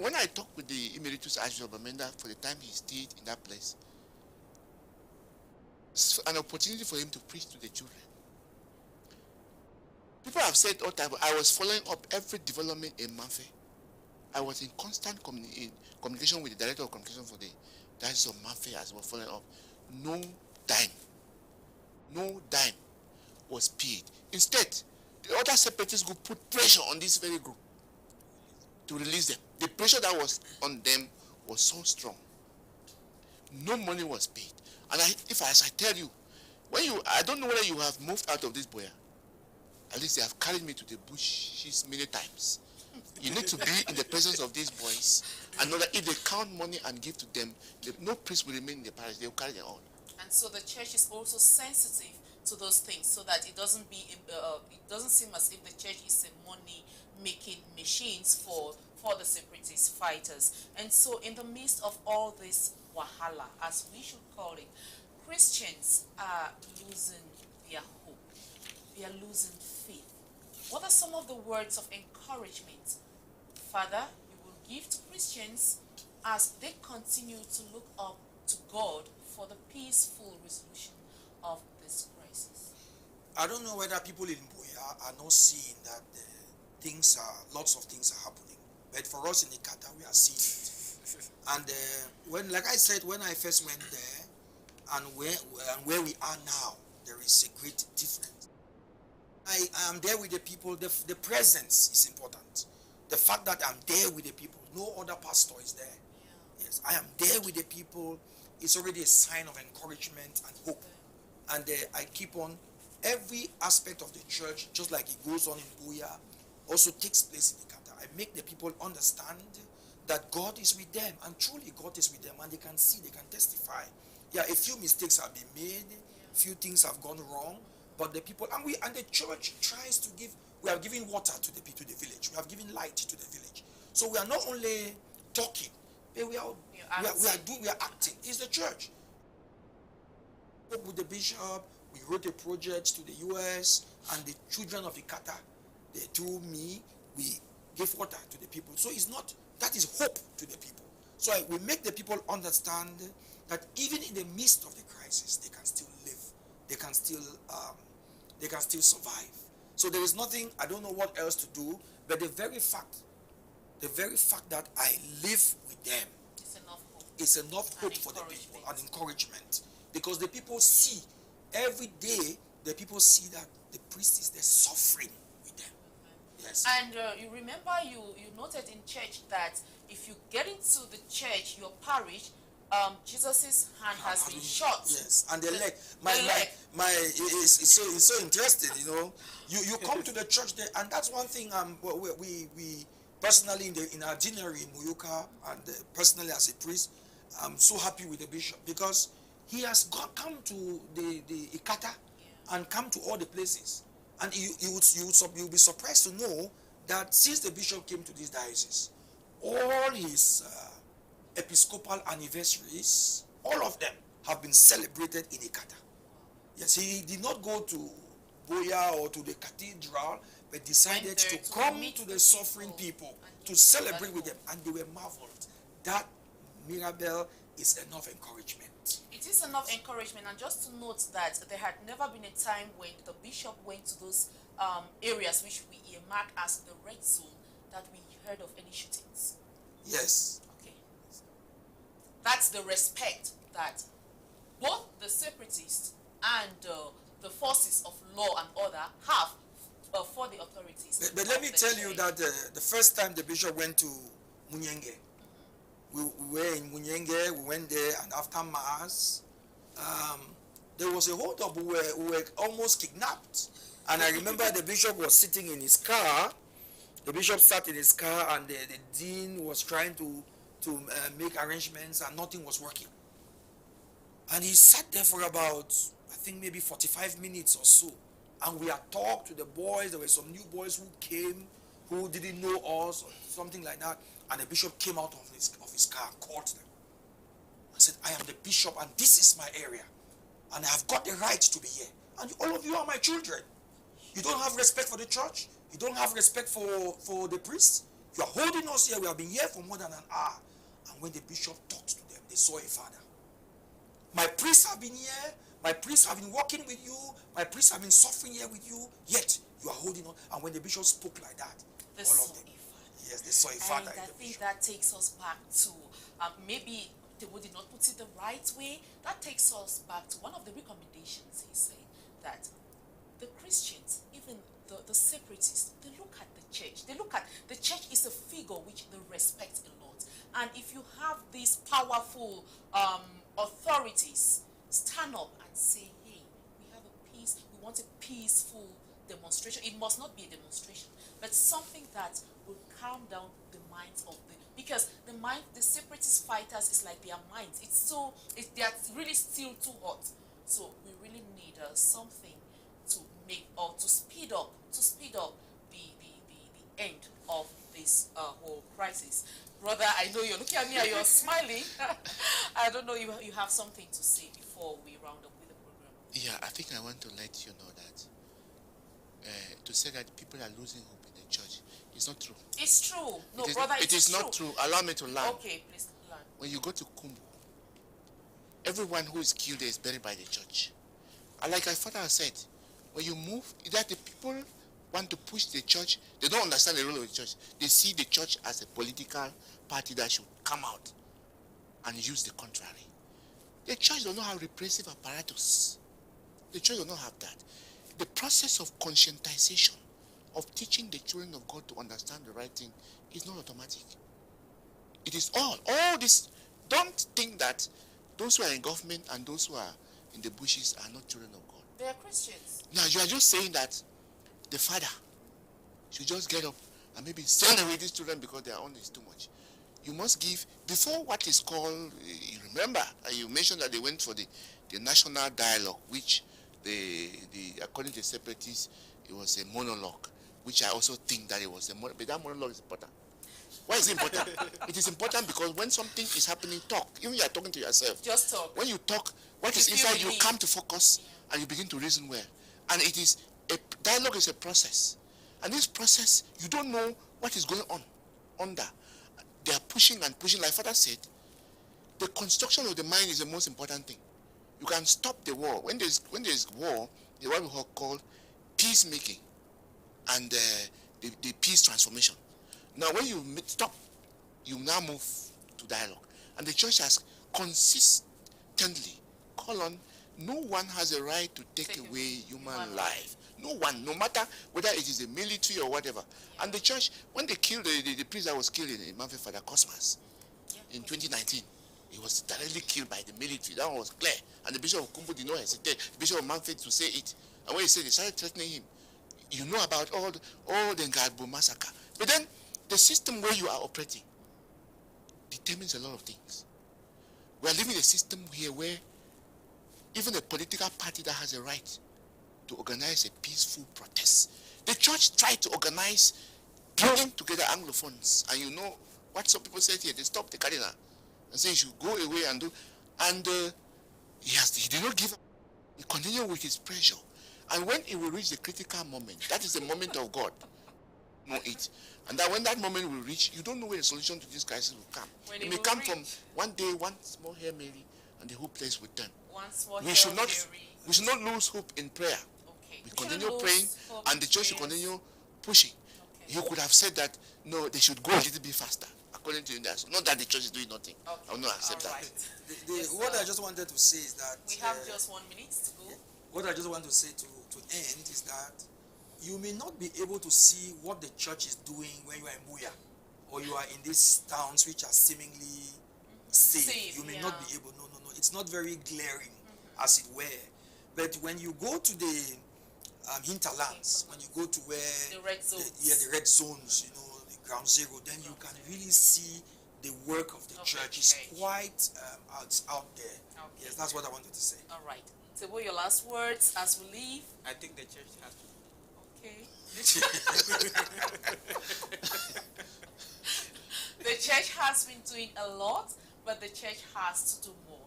when I talked with the emeritus Archbishop of Bamenda for the time he stayed in that place, it's an opportunity for him to preach to the children. People have said all time, I was following up every development in Manfred. I was in constant communication with the director of communication for the Diocese of Manfred as well, following up. No dime was paid. Instead, the other separatist group put pressure on this very group to release them. The pressure that was on them was so strong. No money was paid. And as I tell you, I don't know whether you have moved out of this boya. At least they have carried me to the bushes many times. You need to be in the presence of these boys and know that if they count money and give to them, no priest will remain in the parish. They will carry their own. And so the church is also sensitive to those things, so that it doesn't seem as if the church is a money-making machines for the separatist fighters. And so in the midst of all this wahala, as we should call it, Christians are losing their hope. They are losing faith. What are some of the words of encouragement, Father, you will give to Christians as they continue to look up to God for the peaceful resolution of this crisis? I don't know whether people in Boya are not seeing that lots of things are happening. But for us in Ikata, we are seeing it. And like I said, when I first went there, and where we are now, there is a great difference. I am there with the people. The presence is important. The fact that I'm there with the people, no other pastor is there. Yes, I am there with the people. It's already a sign of encouragement and hope. And I keep on, every aspect of the church, just like it goes on in Buya, also takes place in Ikata. I make the people understand that God is with them, and truly God is with them, and they can see, they can testify. Yeah, a few mistakes have been made, few things have gone wrong, but the people, and the church tries to give, we are giving water to the village, we have given light to the village. So we are not only talking, but we are acting. It's the church. With the bishop, we wrote a project to the US, and the children of Ikata, they told me we give water to the people. So it's not, that is hope to the people. So we make the people understand that even in the midst of the crisis, they can still live, they can still survive. So there is nothing, I don't know what else to do, but the very fact that I live with them is enough hope for the people and encouragement. Because the people see, every day, the people see that the priest is there suffering with them. Yes. And you remember you noted in church that if you get into the church, your parish, Jesus's hand has been shot. Yes, and the leg. It's so interesting, you know. You come to the church there, and that's one thing. We personally in our deanery in Muyuka, and personally as a priest, I'm so happy with the bishop because he has come to the Ikata and come to all the places, and you'll be surprised to know that since the bishop came to this diocese, all his episcopal anniversaries, all of them have been celebrated in Ikata. Yes, he did not go to Boya or to the cathedral, but decided to come to the suffering people to celebrate with them, and they were marveled. That Mirabel is enough encouragement. It is enough encouragement, and just to note that there had never been a time when the bishop went to those areas which we earmark as the red zone that we heard of any shootings. Yes. Okay. That's the respect that both the separatists and the forces of law and order have for the authorities. But let me tell you that the first time the bishop went to Munyenge, we were in Munyenge, we went there, and after Mass, there was a hold-up. We were almost kidnapped. And I remember the bishop was sitting in his car. The bishop sat in his car, and the dean was trying to make arrangements, and nothing was working. And he sat there for about, I think maybe 45 minutes or so. And we had talked to the boys. There were some new boys who came, who didn't know us, or something like that. And the bishop came out of his car, called them, and said, I am the bishop, and this is my area. And I have got the right to be here. And all of you are my children. You don't have respect for the church. You don't have respect for the priests. You are holding us here. We have been here for more than an hour. And when the bishop talked to them, they saw a father. My priests have been here. My priests have been working with you. My priests have been suffering here with you. Yet, you are holding on. And when the bishop spoke like that, all of them, yes, they saw a father. And I think that takes us back to, maybe they did not put it the right way. That takes us back to one of the recommendations he said, that the Christians, even the separatists, they look at the church. They look at the church is a figure which they respect a lot. And if you have these powerful authorities stand up and say, hey, we have a peace, we want a peaceful demonstration. It must not be a demonstration, but something that will calm down the minds of because the separatist fighters is like their minds. They are really still too hot. So we really need something to make, or to speed up the end of this whole crisis. Brother, I know you're looking at me and you're smiling. I don't know, you have something to say before we round up with the program. Yeah, I think I want to let you know that to say that people are losing hope in the church is not true. It's true. No, it is, brother, it is not true. Allow me to learn. Okay, please learn. When you go to Kumbu, everyone who is killed there is buried by the church. And like my father said, when you move, that the people want to push the church, they don't understand the role of the church. They see the church as a political party that should come out and use the contrary. The church does not have repressive apparatus. The church does not have that. The process of conscientization of teaching the children of God to understand the right thing is not automatic. It is all this. Don't think that those who are in government and those who are in the bushes are not children of God. They are Christians. Now you are just saying that the father should just get up and maybe send away these children because their own is too much. You must give before what is called, you remember, you mentioned that they went for the national dialogue, which the according to the separatists, it was a monologue, which I also think that it was a monologue, but that monologue is important. Why is it important? It is important because when something is happening, talk. Even you are talking to yourself. Just talk. When you talk, what is inside you come to focus and you begin to reason well. And it is dialogue is a process. And this process, you don't know what is going on under. They are pushing and pushing. Like Father said, the construction of the mind is the most important thing. You can stop the war. When there's war, the what we call peacemaking and the peace transformation. Now, when you stop, you now move to dialogue. And the church has consistently called on, no one has a right to take away human life. No one, no matter whether it is the military or whatever. And the church, when they killed the priest that was killed in Manfred Father Cosmas in 2019, he was directly killed by the military. That one was clear. And the Bishop of Kumbu did not hesitate. The Bishop of Manfred to say it. And when he said, they started threatening him. You know about all the Ngadbo massacre. But then, the system where you are operating determines a lot of things. We are living in a system here where even a political party that has a right to organize a peaceful protest. The church tried to organize, bringing together Anglophones. And you know what some people said here, they stopped the cardinal and say he should go away and do. And he did not give up. He continued with his pressure. And when it will reach the critical moment, that is the moment of God. Know it. And that when that moment will reach, you don't know where the solution to this crisis will come. It may come from one day, one small Hail Mary, and the whole place will turn. We should not lose hope in prayer. Okay. We continue praying, and the church should continue pushing. Okay. You could have said that no, they should go a little bit faster, according to you. Not that the church is doing nothing. Okay. I will not accept that. What I just wanted to say is that we have just 1 minute to go. What I just want to say to end is that you may not be able to see what the church is doing when you are in Buya, or you are in these towns which are seemingly safe. You may not be able. No. It's not very glaring, as it were. But when you go to the hinterlands, when you go to where the red zones, the red zones, you know, the ground zero, then you can really see the work of the church. It's quite out there. Okay. Yes, that's what I wanted to say. All right. So, what are your last words as we leave? I think the church has to. Okay. The church has been doing a lot, but the church has to do more.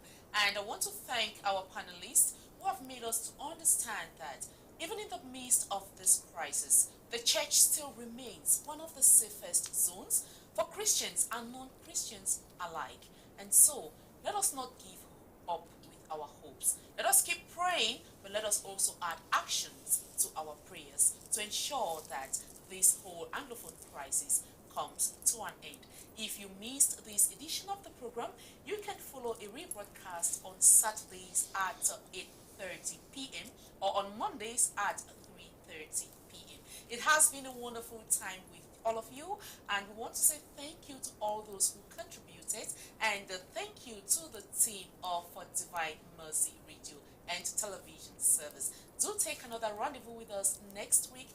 And I want to thank our panelists who have made us to understand that even in the midst of this crisis, the church still remains one of the safest zones for Christians and non-Christians alike. And so, let us not give up with our hopes. Let us keep praying, but let us also add actions to our prayers to ensure that this whole Anglophone crisis comes to an end. If you missed this edition of the program, you can follow a rebroadcast on Saturdays at 8:30 p.m. or on Mondays at 3:30 p.m. It has been a wonderful time with all of you, and we want to say thank you to all those who contributed, and thank you to the team of Divine Mercy Radio and Television Service. Do take another rendezvous with us next week,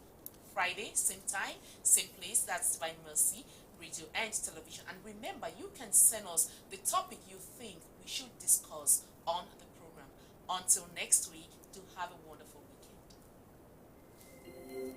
Friday, same time, same place. That's Divine Mercy Radio and Television. And remember, you can send us the topic you think we should discuss on the program. Until next week, do have a wonderful weekend.